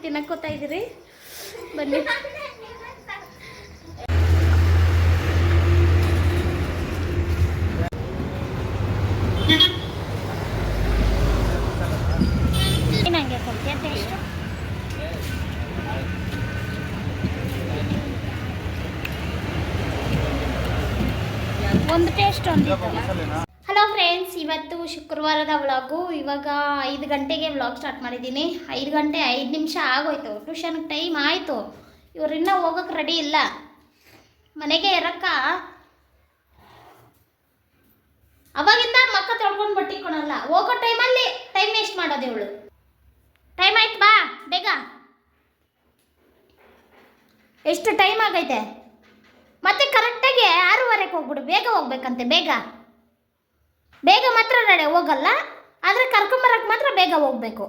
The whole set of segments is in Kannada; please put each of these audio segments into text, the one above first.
ತಿನ್ನಕೋತಾ ಇದ್ದೀರಿ ಬನ್ನಿ. ನಂಗೆ ಕೊಡ್ತೀಯ ಟೇಸ್ಟ್? ಒಂದು ಟೇಸ್ಟ್ ಒಂದು. ಹಲೋ ಫ್ರೆಂಡ್ಸ್, ಇವತ್ತು ಶುಕ್ರವಾರದ ವ್ಲಾಗು. ಇವಾಗ 5 ಗಂಟೆಗೆ ವ್ಲಾಗ್ ಸ್ಟಾರ್ಟ್ ಮಾಡಿದ್ದೀನಿ. 5 ಗಂಟೆ 5 ನಿಮಿಷ ಆಗೋಯ್ತು. ಟ್ಯೂಷನ್ಗೆ ಟೈಮ್ ಆಯಿತು. ಇವ್ರು ಇನ್ನೂ ಹೋಗೋಕೆ ರೆಡಿ ಇಲ್ಲ. ಮನೆಗೆ ಇರಕ್ಕ ಅವಾಗಿಂದ ಮಕ್ಕ ತೊಳ್ಕೊಂಡು ಬಟ್ಟಿಕೊಳಲ್ಲ. ಹೋಗೋ ಟೈಮಲ್ಲಿ ಟೈಮ್ ವೇಸ್ಟ್ ಮಾಡೋದು ಇವಳು. ಟೈಮ್ ಆಯ್ತು, ಬಾ ಬೇಗ. ಎಷ್ಟು ಟೈಮ್ ಆಗೈತೆ? ಮತ್ತೆ ಕರೆಕ್ಟಾಗಿ 6:15ಕ್ಕೆ ಹೋಗ್ಬಿಡು. ಬೇಗ ಹೋಗ್ಬೇಕಂತೆ. ಬೇಗ ಬೇಗ ಮಾತ್ರ ರೆಡಿ ಹೋಗಲ್ಲ, ಆದರೆ ಕರ್ಕೊಂಬರಕ್ಕೆ ಮಾತ್ರ ಬೇಗ ಹೋಗಬೇಕು.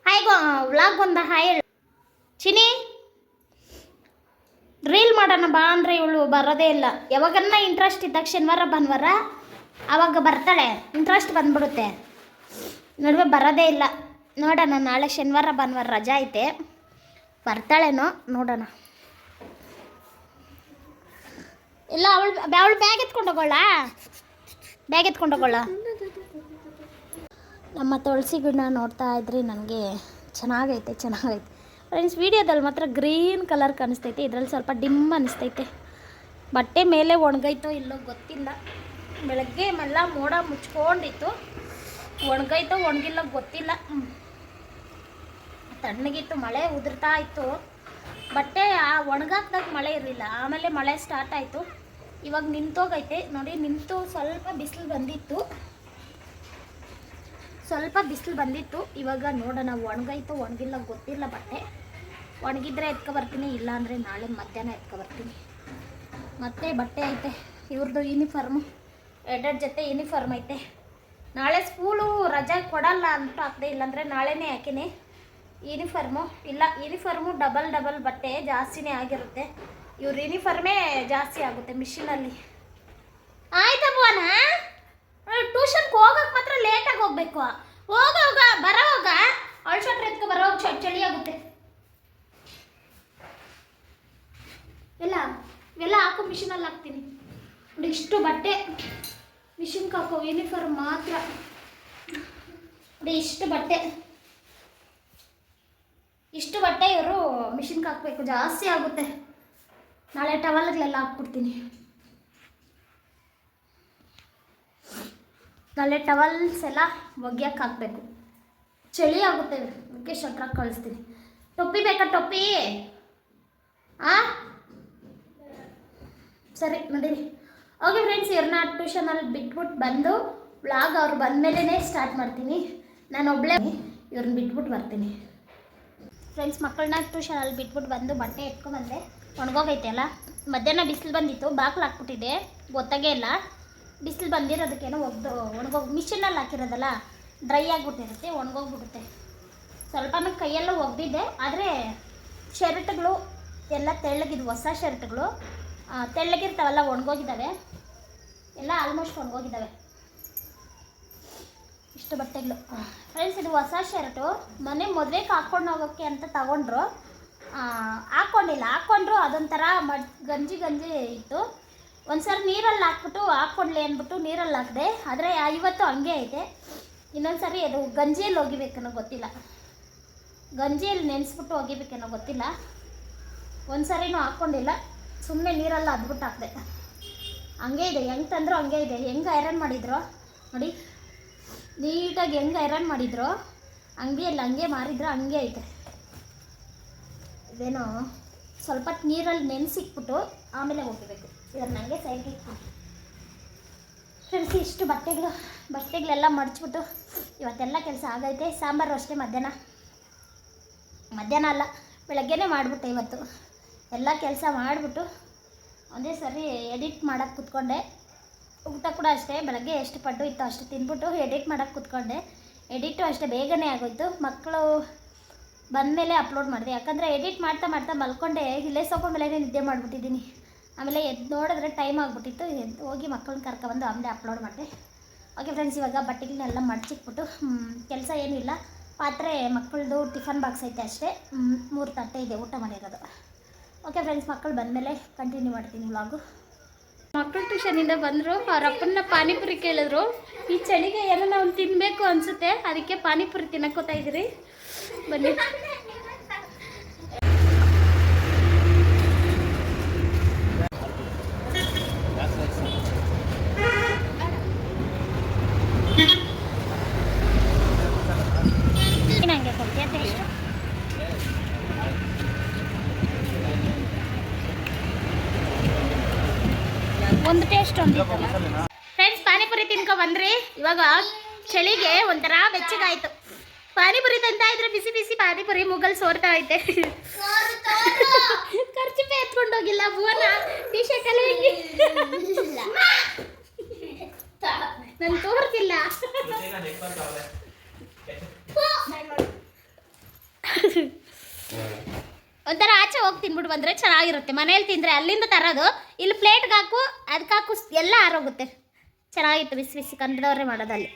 ಹಾಯ್ಗೋ ವ್ಲಾಗ್ ಒಂದು ಹಾಯ್ ಚಿನಿ. ರೀಲ್ ಮಾಡೋಣ ಬಾ ಅಂದರೆ ಇವಳು ಬರೋದೇ ಇಲ್ಲ. ಯಾವಾಗನ್ನ ಇಂಟ್ರೆಸ್ಟ್ ಇದ್ದಾಗ ಶನಿವಾರ ಭಾನುವಾರ ಆವಾಗ ಬರ್ತಾಳೆ. ಇಂಟ್ರೆಸ್ಟ್ ಬಂದ್ಬಿಡುತ್ತೆ. ನಡುವೆ ಬರೋದೇ ಇಲ್ಲ. ನೋಡೋಣ, ನಾಳೆ ಶನಿವಾರ ಭಾನುವಾರ ರಜಾ ಐತೆ, ಬರ್ತಾಳೇನೋ ನೋಡೋಣ. ಇಲ್ಲ ಅವಳು ಬ್ಯಾಗ್ ಎತ್ಕೊಂಡೋಗೋಳ. ಬ್ಯಾಗ್ ಎತ್ಕೊಂಡೋಗೋಳ. ನಮ್ಮ ತುಳಸಿ ಗಿಡ ನೋಡ್ತಾ ಇದ್ರಿ. ನನಗೆ ಚೆನ್ನಾಗೈತೆ ಫ್ರೆಂಡ್ಸ್. ವೀಡಿಯೋದಲ್ಲಿ ಮಾತ್ರ ಗ್ರೀನ್ ಕಲರ್ ಕಾಣಿಸ್ತೈತೆ, ಇದರಲ್ಲಿ ಸ್ವಲ್ಪ ಡಿಮ್ ಅನಿಸ್ತೈತೆ. ಬಟ್ಟೆ ಮೇಲೆ ಒಣಗೈತೋ ಇಲ್ಲೋ ಗೊತ್ತಿಲ್ಲ. ಬೆಳಗ್ಗೆ ಎಲ್ಲ ಮೋಡ ಮುಚ್ಕೊಂಡಿತ್ತು. ಒಣಗೈತೋ ಒಣಗಿಲ್ಲ ಗೊತ್ತಿಲ್ಲ. ತಣ್ಣಗಿತ್ತು, ಮಳೆ ಉದುರ್ತಾ ಇತ್ತು. ಬಟ್ಟೆ ಒಣಗಾಕ್ದಾಗ ಮಳೆ ಇರಲಿಲ್ಲ. ಆಮೇಲೆ ಮಳೆ ಸ್ಟಾರ್ಟ್ ಆಯಿತು. ಇವಾಗ ನಿಂತೋಗೈತೆ ನೋಡಿ. ನಿಂತು ಸ್ವಲ್ಪ ಬಿಸಿಲು ಬಂದಿತ್ತು. ಇವಾಗ ನೋಡೋಣ ಒಣಗೈತು ಒಣಗಿಲ್ಲ ಗೊತ್ತಿಲ್ಲ. ಬಟ್ಟೆ ಒಣಗಿದ್ರೆ ಎತ್ಕೊಬರ್ತೀನಿ, ಇಲ್ಲ ಅಂದರೆ ನಾಳೆ ಮಧ್ಯಾಹ್ನ ಎತ್ಕೊಬರ್ತೀನಿ. ಮತ್ತೆ ಬಟ್ಟೆ ಐತೆ. ಇವ್ರದ್ದು ಯೂನಿಫಾರ್ಮು 2 ಜೊತೆ ಯೂನಿಫಾರ್ಮ್ ಐತೆ. ನಾಳೆ ಸ್ಕೂಲು ರಜೆ ಕೊಡಲ್ಲ ಅಂತ ಹಾಕ್ದೆ, ಇಲ್ಲಾಂದರೆ ನಾಳೆನೇ ಹಾಕಿನಿ ಯೂನಿಫಾರ್ಮು. ಇಲ್ಲ, ಯೂನಿಫಾರ್ಮು ಡಬಲ್ ಬಟ್ಟೆ ಜಾಸ್ತಿನೇ ಆಗಿರುತ್ತೆ. ಇವ್ರ ಯೂನಿಫಾರ್ಮೇ ಜಾಸ್ತಿ ಆಗುತ್ತೆ ಮಿಷಿನಲ್ಲಿ. ಆಯ್ತಾ ಭುವನ? ಟ್ಯೂಷನ್ಗೆ ಹೋಗೋಕೆ ಮಾತ್ರ ಲೇಟಾಗಿ ಹೋಗ್ಬೇಕು. ಹೋಗ ಬರೋವಾಗ ಅಳ್ಸಟ್ರೆ ಎತ್ಕೊ ಬರೋವಾಗ ಚಳಿ ಆಗುತ್ತೆ. ಇವೆಲ್ಲ ಹಾಕೋ ಮಿಷಿನಲ್ಲಿ ಹಾಕ್ತೀನಿ ನೋಡಿ. ಇಷ್ಟು ಬಟ್ಟೆ ಮಿಷಿನ್ಗೆ ಹಾಕೋ ಯೂನಿಫಾರ್ಮ್ ಮಾತ್ರ ನೋಡಿ. ಇಷ್ಟು ಬಟ್ಟೆ ಇವರು ಮಿಷಿನ್ಗೆ ಹಾಕಬೇಕು. ಜಾಸ್ತಿ ಆಗುತ್ತೆ. ನಾಳೆ ಟವಲ್ಗಳೆಲ್ಲ ಹಾಕ್ಬಿಡ್ತೀನಿ. ನಾಳೆ ಟವಲ್ಸ್ ಎಲ್ಲ ಒಗ್ಯಕ್ಕೆ ಹಾಕಬೇಕು. ಚಳಿ ಆಗುತ್ತೆ. ಅದಕ್ಕೆ ಶಟ್ರಾಗಿ ಕಳಿಸ್ತೀನಿ. ಟೊಪ್ಪಿ ಬೇಕಾ? ಟೊಪ್ಪಿ ಸರಿ ನಡೀರಿ. ಓಕೆ ಫ್ರೆಂಡ್ಸ್, ಇವ್ರನ್ನ ಟ್ಯೂಷನಲ್ಲಿ ಬಿಟ್ಬಿಟ್ಟು ಬಂದು ವ್ಲಾಗ್ ಅವ್ರು ಬಂದಮೇಲೆ ಸ್ಟಾರ್ಟ್ ಮಾಡ್ತೀನಿ. ನಾನು ಒಬ್ಬಳೇ ಇವ್ರನ್ನ ಬಿಟ್ಬಿಟ್ಟು ಬರ್ತೀನಿ. ಫ್ರೆಂಡ್ಸ್, ಮಕ್ಕಳನ್ನ ಟ್ಯೂಷನಲ್ಲಿ ಬಿಟ್ಬಿಟ್ಟು ಬಂದು ಬಟ್ಟೆ ಎತ್ಕೊಂಡ್ಬಂದೆ. ಒಣಗೋಗೈತೆ ಅಲ್ಲ. ಮಧ್ಯಾಹ್ನ ಬಿಸಿಲು ಬಂದಿತ್ತು, ಬಾಕ್ಲು ಹಾಕ್ಬಿಟ್ಟಿದ್ದೆ, ಗೊತ್ತಾಗೇ ಇಲ್ಲ. ಬಿಸಿಲು ಬಂದಿರೋದಕ್ಕೇನೋ ಒಣಗೋಗಿ ಮಿಷಿನಲ್ಲಿ ಹಾಕಿರೋದಲ್ಲ, ಡ್ರೈ ಆಗಿಬಿಟ್ಟಿರುತ್ತೆ, ಒಣಗೋಗ್ಬಿಡುತ್ತೆ. ಸ್ವಲ್ಪನೂ ಕೈಯೆಲ್ಲ ಒಗ್ದಿದ್ದೆ, ಆದರೆ ಶರ್ಟ್ಗಳು ಎಲ್ಲ ತೆಳ್ಳಗಿದ್ವು. ಹೊಸ ಶರ್ಟ್ಗಳು ತೆಳ್ಳಗಿರ್ತಾವಲ್ಲ, ಒಣಗೋಗಿದ್ದಾವೆ. ಎಲ್ಲ ಆಲ್ಮೋಸ್ಟ್ ಒಣಗೋಗಿದ್ದಾವೆ ಇಷ್ಟು ಬಟ್ಟೆಗಳು. ಫ್ರೆಂಡ್ಸ್, ಇದು ಹೊಸ ಶರ್ಟು. ಮನೆ ಮದುವೆಗೆ ಹಾಕ್ಕೊಂಡು ಹೋಗೋಕ್ಕೆ ಅಂತ ತಗೊಂಡ್ರು. ಹಾಕ್ಕೊಂಡ್ರು ಅದೊಂಥರ ಗಂಜಿ ಇತ್ತು. ಒಂದು ಸರಿ ನೀರಲ್ಲಿ ಹಾಕ್ಬಿಟ್ಟು ಹಾಕ್ಕೊಂಡ್ಲಿ ಅಂದ್ಬಿಟ್ಟು ನೀರಲ್ಲಿ ಹಾಕಿದೆ. ಆದರೆ ಇವತ್ತು ಹಂಗೆ ಐತೆ. ಇನ್ನೊಂದು ಸರಿ ಅದು ಗಂಜಿಯಲ್ಲಿ ಒಗಿಬೇಕನ್ನೋ ಗೊತ್ತಿಲ್ಲ. ಗಂಜಿಯಲ್ಲಿ ನೆನೆಸ್ಬಿಟ್ಟು ಒಗಿಬೇಕನ್ನೋ ಗೊತ್ತಿಲ್ಲ. ಒಂದು ಸರಿನೂ ಹಾಕ್ಕೊಂಡಿಲ್ಲ, ಸುಮ್ಮನೆ ನೀರಲ್ಲಿ ಅದ್ಬಿಟ್ಟು ಹಾಕಿದೆ. ಹಂಗೆ ಇದೆ. ಹೆಂಗೆ ತಂದರೂ ಹಂಗೆ ಇದೆ. ಹೆಂಗೆ ಐರನ್ ಮಾಡಿದ್ರು ನೋಡಿ, ನೀಟಾಗಿ ಹೆಂಗೆ ಐರನ್ ಮಾಡಿದ್ರು ಅಂಗಡಿಯಲ್ಲಿ ಹಂಗೆ ಮಾರಿದ್ರು ಹಂಗೆ ಐತೆ. ಇದೇನೋ ಸ್ವಲ್ಪ ನೀರಲ್ಲಿ ನೆನೆಸಿಕ್ಬಿಟ್ಟು ಆಮೇಲೆ ಹೋಗಬೇಕು. ಇದನ್ನು ನನಗೆ ಸೈಡ್ಗೆ ಇಟ್ಬಿಟ್ಟು ಫ್ರೆಂಡ್ಸ್, ಇಷ್ಟು ಬಟ್ಟೆಗಳೆಲ್ಲ ಮಡಚ್ಬಿಟ್ಟು ಇವತ್ತೆಲ್ಲ ಕೆಲಸ ಆಗೈತೆ. ಸಾಂಬಾರು ಅಷ್ಟೇ ಮಧ್ಯಾಹ್ನ ಅಲ್ಲ, ಬೆಳಗ್ಗೆನೇ ಮಾಡಿಬಿಟ್ಟೆ. ಇವತ್ತು ಎಲ್ಲ ಕೆಲಸ ಮಾಡಿಬಿಟ್ಟು ಒಂದೇ ಸರಿ ಎಡಿಟ್ ಮಾಡೋಕ್ಕೆ ಕೂತ್ಕೊಂಡೆ. ಊಟ ಕೂಡ ಅಷ್ಟೇ, ಬೆಳಗ್ಗೆ ಎಷ್ಟು ಪಡ್ಡು ಇತ್ತು ಅಷ್ಟು ತಿಂದ್ಬಿಟ್ಟು ಎಡಿಟ್ ಮಾಡೋಕ್ಕೆ ಕೂತ್ಕೊಂಡೆ. ಎಡಿಟು ಅಷ್ಟೇ ಬೇಗನೆ ಆಗೋಯ್ತು. ಮಕ್ಕಳು ಬಂದಮೇಲೆ ಅಪ್ಲೋಡ್ ಮಾಡಿದೆ. ಯಾಕಂದರೆ ಎಡಿಟ್ ಮಾಡ್ತಾ ಮಲ್ಕೊಂಡೆ. ಇಲ್ಲೇ ಸೋಫಾ ಮೇಲೆ ನಿದ್ದೆ ಮಾಡಿಬಿಟ್ಟಿದ್ದೀನಿ. ಆಮೇಲೆ ಎದ್ದು ನೋಡಿದ್ರೆ ಟೈಮ್ ಆಗಿಬಿಟ್ಟಿತ್ತು. ಎದ್ದು ಹೋಗಿ ಮಕ್ಕಳನ್ನ ಕರ್ಕೊಬಂದು ಆಮೇಲೆ ಅಪ್ಲೋಡ್ ಮಾಡಿದೆ. ಓಕೆ ಫ್ರೆಂಡ್ಸ್, ಇವಾಗ ಬಟ್ಟೆಗಳನ್ನೆಲ್ಲ ಮಡಚಿಕ್ಬಿಟ್ಟು ಕೆಲಸ ಏನೂ ಇಲ್ಲ. ಪಾತ್ರೆ ಮಕ್ಕಳದು ಟಿಫನ್ ಬಾಕ್ಸ್ ಐತೆ ಅಷ್ಟೇ. 3 ತಟ್ಟೆ ಇದೆ ಊಟ ಮಾಡಿರೋದು. ಓಕೆ ಫ್ರೆಂಡ್ಸ್, ಮಕ್ಕಳು ಬಂದಮೇಲೆ ಕಂಟಿನ್ಯೂ ಮಾಡ್ತೀನಿ ವ್ಲಾಗು. ಮಕ್ಕಳು ಟ್ಯೂಷನಿಂದ ಬಂದರು. ಅವ್ರ ಅಪ್ಪನ ಪಾನಿಪುರಿ ಕೇಳಿದ್ರು. ಈ ಚಳಿಗೆ ಏನೋ ನಾವು ತಿನ್ನಬೇಕು ಅನಿಸುತ್ತೆ, ಅದಕ್ಕೆ ಪಾನಿಪುರಿ ತಿನ್ನಕ್ಕೋತಾ ಇದ್ದೀರಿ. ಬನ್ನಿ. ನಂಗೆ ಕೊಡ್ತೀಯ ಟೇಸ್ಟ್? ಒಂದು ಟೇಸ್ಟ್ ಒಂದು. ಫ್ರೆಂಡ್ಸ್, ಪಾನಿಪುರಿ ತಿನ್ಕೊ ಬಂದ್ರಿ. ಇವಾಗ ಚಳಿಗೆ ಒಂಥರ ಬೆಚ್ಚಗಾಯ್ತು. ಪಾನಿಪುರಿ ತಿಂತಾ ಇದ್ರೆ ಬಿಸಿ ಬಿಸಿ ಪಾನಿಪುರಿ ಮುಗಲ್ ಸೋರ್ತಾ ಐತೆ. ಖರ್ಚಿಪೆ ಎತ್ಕೊಂಡೋಗಿಲ್ಲ ಭುವನ. ಟೀ ಶರ್ಟ್ ಎಲ್ಲ ಹೆಂಗೆ ನಾನು ತೋರ್ತಿಲ್ಲ. ಒಂಥರ ಆಚೆ ಹೋಗಿ ತಿನ್ಬಿಟ್ಟು ಬಂದರೆ ಚೆನ್ನಾಗಿರುತ್ತೆ. ಮನೇಲಿ ತಿಂದರೆ ಅಲ್ಲಿಂದ ತರೋದು, ಇಲ್ಲಿ ಪ್ಲೇಟ್ಗೆ ಹಾಕು ಅದಕ್ಕೆ ಹಾಕು ಎಲ್ಲ ಆರೋಗುತ್ತೆ. ಚೆನ್ನಾಗಿತ್ತು ಬಿಸಿ ಬಿಸಿ ಕಂದದವ್ರೆ ಮಾಡೋದಲ್ಲಿ.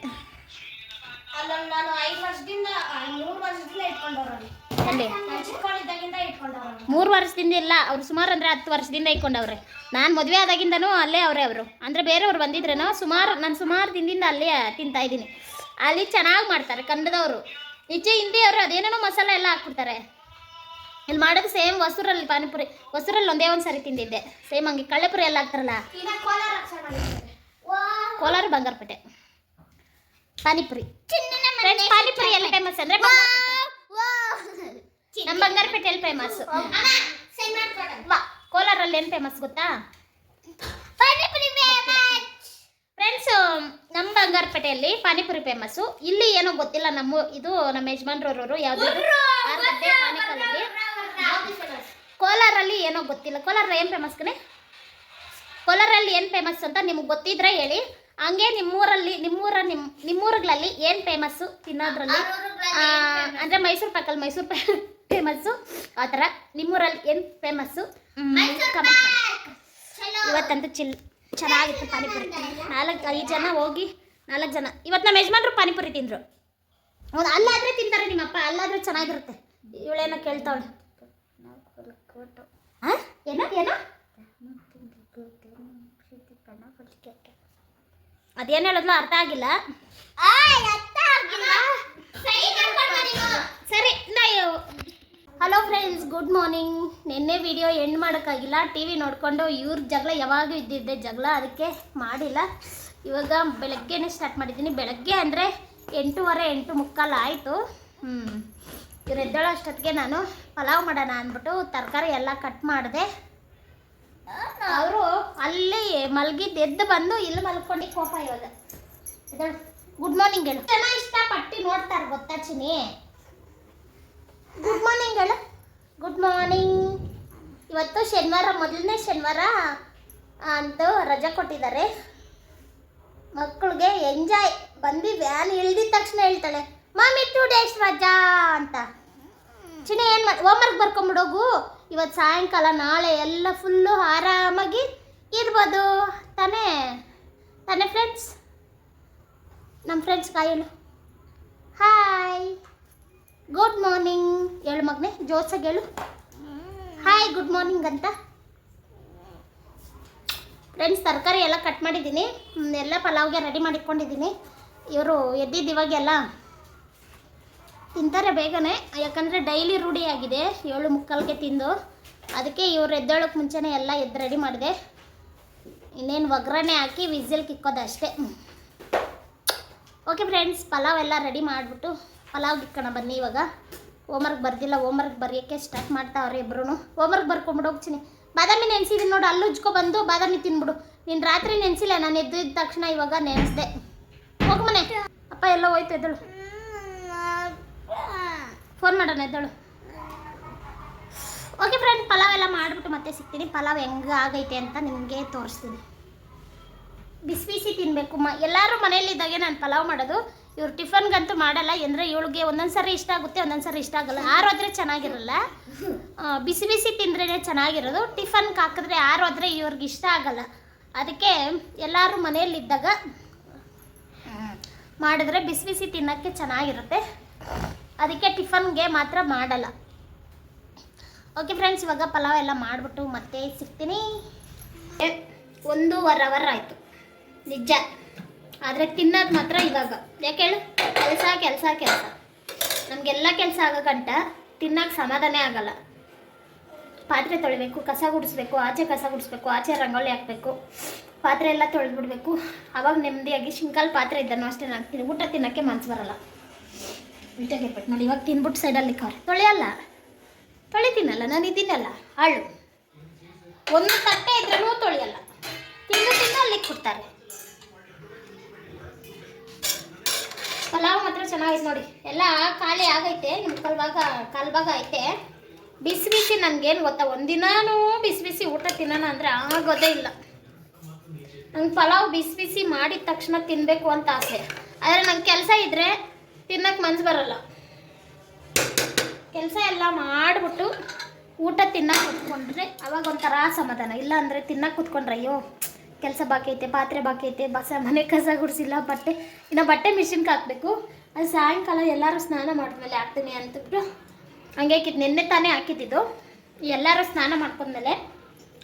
ನಾನು 5 ವರ್ಷದಿಂದ 3 ವರ್ಷದಿಂದ ಇಟ್ಕೊಂಡವ್ರಲ್ಲಿ. ಅಲ್ಲಿ 3 ವರ್ಷದಿಂದ ಇಲ್ಲ, ಅವ್ರು ಸುಮಾರು ಅಂದರೆ 10 ವರ್ಷದಿಂದ ಇಟ್ಕೊಂಡವ್ರೆ. ನಾನು ಮದುವೆ ಆದಾಗಿಂದನೂ ಅಲ್ಲೇ ಅವರೇ. ಅವರು ಅಂದರೆ ಬೇರೆಯವ್ರು ಬಂದಿದ್ರೇನೋ ನಾನು ಸುಮಾರು ದಿನದಿಂದ ಅಲ್ಲೇ ತಿಂತಾ ಇದ್ದೀನಿ. ಅಲ್ಲಿ ಚೆನ್ನಾಗಿ ಮಾಡ್ತಾರೆ ಕಂದದವರು. ನಿಜ ಹಿಂದಿಯವರು ಅದೇನೇನೋ ಮಸಾಲೆ ಎಲ್ಲ ಹಾಕ್ಬಿಡ್ತಾರೆ. ಇಲ್ಲಿ ಮಾಡೋದು ಸೇಮ್ ಹೊಸೂರಲ್ಲಿ ಪಾನಿಪುರಿ. ಹೊಸೂರಲ್ಲಿ ಒಂದೇ ಒಂದು ಸರಿ ತಿಂದಿದ್ದೆ ಸೇಮ್ ಹಂಗೆ. ಕಳ್ಳೆಪುರಿ ಎಲ್ಲ ಹಾಕ್ತಾರಲ್ಲ. ಕೋಲಾರ ಬಂಗಾರಪೇಟೆ ಪಾನಿಪುರಿ. ಪಾನಿಪುರಿ ಎಲ್ಲ ಫೇಮಸ್ ಅಂದರೆ ನಮ್ಮ ಬಂಗಾರಪೇಟೆಯಲ್ಲಿ ಫೇಮಸ್. ಕೋಲಾರಲ್ಲಿ ಏನು ಫೇಮಸ್ ಗೊತ್ತಾ? ಫ್ರೆಂಡ್ಸ್, ನಮ್ಮ ಬಂಗಾರಪೇಟೆಯಲ್ಲಿ ಪಾನಿಪುರಿ ಫೇಮಸ್ಸು. ಇಲ್ಲಿ ಏನೋ ಗೊತ್ತಿಲ್ಲ. ನಮ್ಮ ಯಜಮಾನ್ರವರು ಯಾವುದಾದ್ರು ಪಾನಿಪುರಲ್ಲಿ. ಕೋಲಾರಲ್ಲಿ ಏನೋ ಗೊತ್ತಿಲ್ಲ. ಕೋಲಾರ ಏನು ಫೇಮಸ್ ಕಣೆ? ಕೋಲಾರಲ್ಲಿ ಏನು ಫೇಮಸ್ ಅಂತ ನಿಮಗೆ ಗೊತ್ತಿದ್ರೆ ಹೇಳಿ. ಹಂಗೆ ನಿಮ್ಮೂರುಗಳಲ್ಲಿ ಏನು ಫೇಮಸ್ಸು ತಿನ್ನೋದ್ರಲ್ಲಿ ಅಂದರೆ ಮೈಸೂರು ಪಾಕಲ್ಲಿ ಮೈಸೂರು ಫೇಮಸ್ಸು. ಆ ಥರ ನಿಮ್ಮೂರಲ್ಲಿ ಏನು ಫೇಮಸ್ಸು ಕಮೆಂಟ್ ಮಾಡಿ. ಇವತ್ತಂತೂ ಚೆನ್ನಾಗಿತ್ತು ಪಾನಿಪುರಿ. 4-5 ಜನ ಹೋಗಿ 4 ಜನ. ಇವತ್ತು ನಮ್ಮ ಯಜಮಾನ್ರು ಪಾನಿಪುರಿ ತಿಂದರು. ಹೌದು, ಅಲ್ಲಾದರೆ ತಿಂತಾರೆ ನಿಮ್ಮಪ್ಪ, ಅಲ್ಲಾದರೆ ಚೆನ್ನಾಗಿರುತ್ತೆ. ಇವಳೇನೋ ಕೇಳ್ತಾವಳೆ. ಏನೋ ಅದೇನು ಹೇಳಿದ್ಲು ಅರ್ಥ ಆಗಿಲ್ಲ. ಸರಿ, ಹಲೋ ಫ್ರೆಂಡ್ಸ್, ಗುಡ್ ಮಾರ್ನಿಂಗ್. ನಿನ್ನೆ ವಿಡಿಯೋ ಎಂಡ್ ಮಾಡೋಕ್ಕಾಗಿಲ್ಲ. ಟಿ ವಿ ನೋಡಿಕೊಂಡು ಇವ್ರ ಜಗಳ ಯಾವಾಗೂ ಇದ್ದಿದ್ದೆ ಜಗಳ, ಅದಕ್ಕೆ ಮಾಡಿಲ್ಲ. ಇವಾಗ ಬೆಳಗ್ಗೆನೇ ಸ್ಟಾರ್ಟ್ ಮಾಡಿದ್ದೀನಿ. ಬೆಳಗ್ಗೆ ಅಂದರೆ 8:15 8:45 ಆಯಿತು. ಇವ್ರು ಎದ್ದೇಳೋ ಅಷ್ಟೊತ್ತಿಗೆ ನಾನು ಪಲಾವ್ ಮಾಡೋಣ ಅಂದ್ಬಿಟ್ಟು ತರಕಾರಿ ಎಲ್ಲ ಕಟ್ ಮಾಡಿದೆ. ಅವರು ಅಲ್ಲಿ ಮಲಗಿದ್ದು ಎದ್ದು ಬಂದು ಇಲ್ಲಿ ಮಲ್ಕೊಂಡು ಕೋಪ. ಇವಾಗ ಗುಡ್ ಮಾರ್ನಿಂಗ್ ಹೇಳು. ಜನ ಇಷ್ಟಪಟ್ಟು ನೋಡ್ತಾರೆ ಗೊತ್ತಾ ಚಿನಿ? ಗುಡ್ ಮಾರ್ನಿಂಗ್ ಹೇಳು. Good morning. ಇವತ್ತು ಶನಿವಾರ, ಮೊದಲನೇ ಶನಿವಾರ ಅಂತೂ ರಜೆ ಕೊಟ್ಟಿದ್ದಾರೆ ಮಕ್ಕಳಿಗೆ. ಎಂಜಾಯ್. ಬಂದು ವ್ಯಾನ್ ಇಳ್ದಿದ ತಕ್ಷಣ ಹೇಳ್ತಾಳೆ, ಮಮ್ಮಿ 2 days ರಜಾ ಅಂತ. ಚಿನ್ನ ಏನು ಹೋಮ್ವರ್ಕ್ ಬರ್ಕೊಂಬಿಡೋಗು. ಇವತ್ತು ಸಾಯಂಕಾಲ ನಾಳೆ ಎಲ್ಲ ಫುಲ್ಲು ಆರಾಮಾಗಿ ಇರ್ಬೋದು ತಾನೇ ಫ್ರೆಂಡ್ಸ್? ನಮ್ಮ ಫ್ರೆಂಡ್ಸ್ ಕಾಯಲು ಹಾಯ್ ಗುಡ್ ಮಾರ್ನಿಂಗ್ ಹೇಳು ಮಗನೇ. ಜೋಸಾಗಿ ಹೇಳು ಹಾಯ್ ಗುಡ್ ಮಾರ್ನಿಂಗ್ ಅಂತ. ಫ್ರೆಂಡ್ಸ್, ತರಕಾರಿ ಎಲ್ಲ ಕಟ್ ಮಾಡಿದ್ದೀನಿ. ಎಲ್ಲ ಪಲಾವ್ಗೆ ರೆಡಿ ಮಾಡಿಟ್ಕೊಂಡಿದ್ದೀನಿ. ಇವರು ಎದ್ದಿದ್ದು ಇವಾಗೆಲ್ಲ ತಿಂತಾರೆ ಬೇಗನೆ, ಯಾಕಂದರೆ ಡೈಲಿ ರೂಢಿಯಾಗಿದೆ 7:45ಗೆ ತಿಂದು. ಅದಕ್ಕೆ ಇವ್ರು ಎದ್ದೇಳೋಕ್ಕೆ ಮುಂಚೆನೇ ಎಲ್ಲ ಎದ್ದು ರೆಡಿ ಮಾಡಿದೆ. ಇನ್ನೇನು ಒಗ್ಗರಣೆ ಹಾಕಿ ವಿಸಿಲ್ಗೆ ಇಕ್ಕೋದು ಅಷ್ಟೇ. ಓಕೆ ಫ್ರೆಂಡ್ಸ್, ಪಲಾವ್ ಎಲ್ಲ ರೆಡಿ ಮಾಡಿಬಿಟ್ಟು ಪಲಾವ್ಗೆ ಇಕ್ಕೋಣ ಬನ್ನಿ. ಇವಾಗ ಹೋಮ್ವರ್ಕ್ ಬರ್ದಿಲ್ಲ, ಹೋಮ್ವರ್ಕ್ ಬರೆಯೋಕ್ಕೆ ಸ್ಟಾರ್ಟ್ ಮಾಡ್ತಾವ್ರೆ ಇಬ್ಬರೂ. ಹೋಮ್ವರ್ಕ್ ಬರ್ಕೊಂಬಿಡು ಹೋಗ್ತೀನಿ. ಬಾದಾಮಿ ನೆನೆಸಿದ್ದೀನಿ ನೋಡು, ಅಲ್ಲಿ ಉಜ್ಕೊಬಂದು ಬಾದಾಮಿ ತಿನ್ಬಿಡು. ನೀನು ರಾತ್ರಿ ನೆನೆಸಿಲ್ಲ, ನಾನು ಎದ್ದಿದ್ದ ತಕ್ಷಣ ಇವಾಗ ನೆನೆಸ್ದೆ. ಹೋಗು ಮನೆ. ಅಪ್ಪ ಎಲ್ಲ ಹೋಯ್ತು, ಎದ್ದಳು. ಫೋನ್ ಮಾಡೋಣ, ಎದ್ದಳು. ಓಕೆ ಫ್ರೆಂಡ್, ಪಲಾವ್ ಎಲ್ಲ ಮಾಡಿಬಿಟ್ಟು ಮತ್ತೆ ಸಿಗ್ತೀನಿ. ಪಲಾವ್ ಹೆಂಗೆ ಆಗೈತೆ ಅಂತ ನಿಮಗೆ ತೋರಿಸ್ತೀನಿ. ಬಿಸಿ ಬಿಸಿ ತಿನ್ನಬೇಕು. ಎಲ್ಲರೂ ಮನೆಯಲ್ಲಿದ್ದಾಗೆ ನಾನು ಪಲಾವ್ ಮಾಡೋದು. ಇವ್ರು ಟಿಫನ್ಗಂತೂ ಮಾಡಲ್ಲ. ಅಂದರೆ ಇವಳಿಗೆ ಒಂದೊಂದು ಸಾರಿ ಇಷ್ಟ ಆಗುತ್ತೆ, ಒಂದೊಂದು ಸಾರಿ ಇಷ್ಟ ಆಗಲ್ಲ. ಆರೋದ್ರೆ ಚೆನ್ನಾಗಿರಲ್ಲ. ಬಿಸಿ ಬಿಸಿ ತಿಂದ್ರೇ ಚೆನ್ನಾಗಿರೋದು. ಟಿಫನ್ಗೆ ಹಾಕಿದ್ರೆ ಆರೋದ್ರೆ ಇವ್ರಿಗೆ ಇಷ್ಟ ಆಗಲ್ಲ. ಅದಕ್ಕೆ ಎಲ್ಲರೂ ಮನೆಯಲ್ಲಿದ್ದಾಗ ಮಾಡಿದ್ರೆ ಬಿಸಿ ಬಿಸಿ ತಿನ್ನೋಕ್ಕೆ ಚೆನ್ನಾಗಿರುತ್ತೆ. ಅದಕ್ಕೆ ಟಿಫನ್ಗೆ ಮಾತ್ರ ಮಾಡಲ್ಲ. ಓಕೆ ಫ್ರೆಂಡ್ಸ್, ಇವಾಗ ಪಲಾವ್ ಎಲ್ಲ ಮಾಡಿಬಿಟ್ಟು ಮತ್ತೆ ಸಿಗ್ತೀನಿ. 1.5 ಅವರ್ ಆಯಿತು ನಿಜ, ಆದರೆ ತಿನ್ನೋದು ಮಾತ್ರ ಇವಾಗ. ಯಾಕೆ ಹೇಳು, ಕೆಲಸ ಕೆಲಸ ಕೆಲಸ. ನಮಗೆಲ್ಲ ಕೆಲಸ ಆಗೋ ಗಂಟ ತಿನ್ನೋಕೆ ಸಮಾಧಾನ ಆಗಲ್ಲ. ಪಾತ್ರೆ ತೊಳಿಬೇಕು, ಕಸ ಗುಡಿಸ್ಬೇಕು, ಆಚೆ ಕಸ ಗುಡಿಸ್ಬೇಕು, ಆಚೆ ರಂಗೋಲಿ ಹಾಕಬೇಕು, ಪಾತ್ರೆ ಎಲ್ಲ ತೊಳೆದ್ಬಿಡ್ಬೇಕು. ಆವಾಗ ನೆಮ್ಮದಿಯಾಗಿ ಶಿಂಕಲ್ ಪಾತ್ರೆ ಇದ್ದನು ಅಷ್ಟೇ ನಾನು ಊಟ ತಿನ್ನೋಕ್ಕೆ ಮನಸ್ಸು ಬರಲ್ಲ. ಇಟ್ಟಾಗಿರ್ಬೇಕು ನೋಡಿ. ಇವಾಗ ತಿನ್ಬಿಟ್ಟು ಸೈಡಲ್ಲಿ ತೊಳೆಯಲ್ಲ, ತೊಳಿತೀನಲ್ಲ ನಾನು, ಇದೀನಲ್ಲ ಹಾಳು. ಒಂದು ತಟ್ಟೆ ಇದ್ರೂ ತೊಳೆಯಲ್ಲ, ತಿಂದು ಅಲ್ಲಿಗೆ ಕೊಡ್ತಾರೆ. ಪಲಾವ್ ಮಾತ್ರ ಚೆನ್ನಾಗೈತೆ ನೋಡಿ. ಎಲ್ಲ ಖಾಲಿ ಆಗೈತೆ, ನಿಮ್ಮ ಕಾಲು ಭಾಗ ಐತೆ. ಬಿಸಿ ಬಿಸಿ ನನಗೇನು ಗೊತ್ತಾ, ಒಂದಿನಾನು ಬಿಸಿ ಬಿಸಿ ಊಟ ತಿನ್ನೋಣ ಅಂದರೆ ಆಗೋದೇ ಇಲ್ಲ. ನಂಗೆ ಪಲಾವ್ ಬಿಸಿ ಬಿಸಿ ಮಾಡಿದ ತಕ್ಷಣ ತಿನ್ನಬೇಕು ಅಂತ ಆಸೆ. ಆದರೆ ನಂಗೆ ಕೆಲಸ ಇದ್ದರೆ ತಿನ್ನೋಕ್ಕೆ ಮನಸ್ಸು ಬರೋಲ್ಲ. ಕೆಲಸ ಎಲ್ಲ ಮಾಡಿಬಿಟ್ಟು ಊಟ ತಿನ್ನೋಕೆ ಕೂತ್ಕೊಂಡ್ರೆ ಅವಾಗ ಒಂಥರ ಸಮಾಧಾನ. ಇಲ್ಲ ಅಂದರೆ ತಿನ್ನೋಕೆ ಕೂತ್ಕೊಂಡ್ರೆ ಅಯ್ಯೋ ಕೆಲಸ ಬಾಕಿ ಐತೆ, ಪಾತ್ರೆ ಬಾಕಿ ಐತೆ, ಮನೆ ಕಸ ಗುಡಿಸಿಲ್ಲ, ಇನ್ನು ಬಟ್ಟೆ ಮಿಷಿನ್ಗೆ ಹಾಕಬೇಕು. ಅದು ಸಾಯಂಕಾಲ ಎಲ್ಲರೂ ಸ್ನಾನ ಮಾಡಿದ್ಮೇಲೆ ಹಾಕ್ತೀನಿ ಅಂತಬಿಟ್ಟು ಹಂಗೆ ಹಾಕಿದ್ದು. ನಿನ್ನೆ ತಾನೇ ಹಾಕಿದ್ದು. ಎಲ್ಲರೂ ಸ್ನಾನ ಮಾಡ್ಕೊಂಡ್ಮೇಲೆ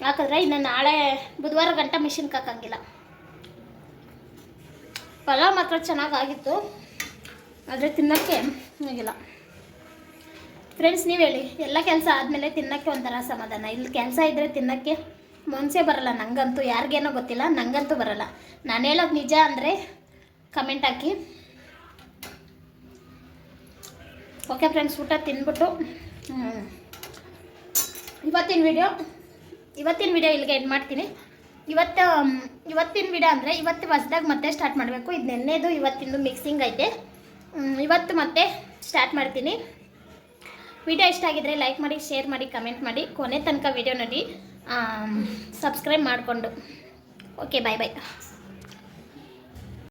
ಹಾಕಿದ್ರೆ ಇನ್ನು ನಾಳೆ ಬುಧವಾರ ಗಂಟ ಮಿಷಿನ್ಗೆ ಹಾಕಂಗಿಲ್ಲ. ಪಲಾವ್ ಮಾತ್ರ ಚೆನ್ನಾಗಾಗಿತ್ತು, ಆದರೆ ತಿನ್ನೋಕ್ಕೆ ಆಗಿಲ್ಲ. ಫ್ರೆಂಡ್ಸ್ ನೀವು ಹೇಳಿ, ಎಲ್ಲ ಕೆಲಸ ಆದಮೇಲೆ ತಿನ್ನೋಕ್ಕೆ ಒಂಥರ ಸಮಾಧಾನ. ಇಲ್ಲಿ ಕೆಲಸ ಇದ್ದರೆ ತಿನ್ನೋಕ್ಕೆ ಮನಸ್ಸೇ ಬರಲ್ಲ. ನನಗಂತೂ, ಯಾರಿಗೇನೋ ಗೊತ್ತಿಲ್ಲ, ನನಗಂತೂ ಬರಲ್ಲ. ನಾನು ಹೇಳೋದು ನಿಜ ಅಂದರೆ ಕಮೆಂಟ್ ಹಾಕಿ. ಓಕೆ ಫ್ರೆಂಡ್ಸ್, ಊಟ ತಿಂದ್ಬಿಟ್ಟು ಇವತ್ತಿನ ವಿಡಿಯೋ ಇಲ್ಲಿಗೆ ಎಂಡ್ ಮಾಡ್ತೀನಿ. ಇವತ್ತಿನ ವಿಡಿಯೋ ಅಂದರೆ ಇವತ್ತು ಹೊಸ್ದಾಗ ಮತ್ತೆ ಸ್ಟಾರ್ಟ್ ಮಾಡಬೇಕು. ಇದು ನೆನ್ನೆದು ಇವತ್ತಿಂದು ಮಿಕ್ಸಿಂಗ್ ಐತೆ. ಇವತ್ತು ಮತ್ತೆ ಸ್ಟಾರ್ಟ್ ಮಾಡ್ತೀನಿ. ವಿಡಿಯೋ ಇಷ್ಟ ಆಗಿದ್ರೆ ಲೈಕ್ ಮಾಡಿ, ಶೇರ್ ಮಾಡಿ, ಕಮೆಂಟ್ ಮಾಡಿ, ಕೊನೆ ತನಕ ವಿಡಿಯೋ ನೋಡಿ ಸಬ್ಸ್ಕ್ರೈಬ್ ಮಾಡಿಕೊಂಡು. ಓಕೆ, ಬಾಯ್ ಬಾಯ್.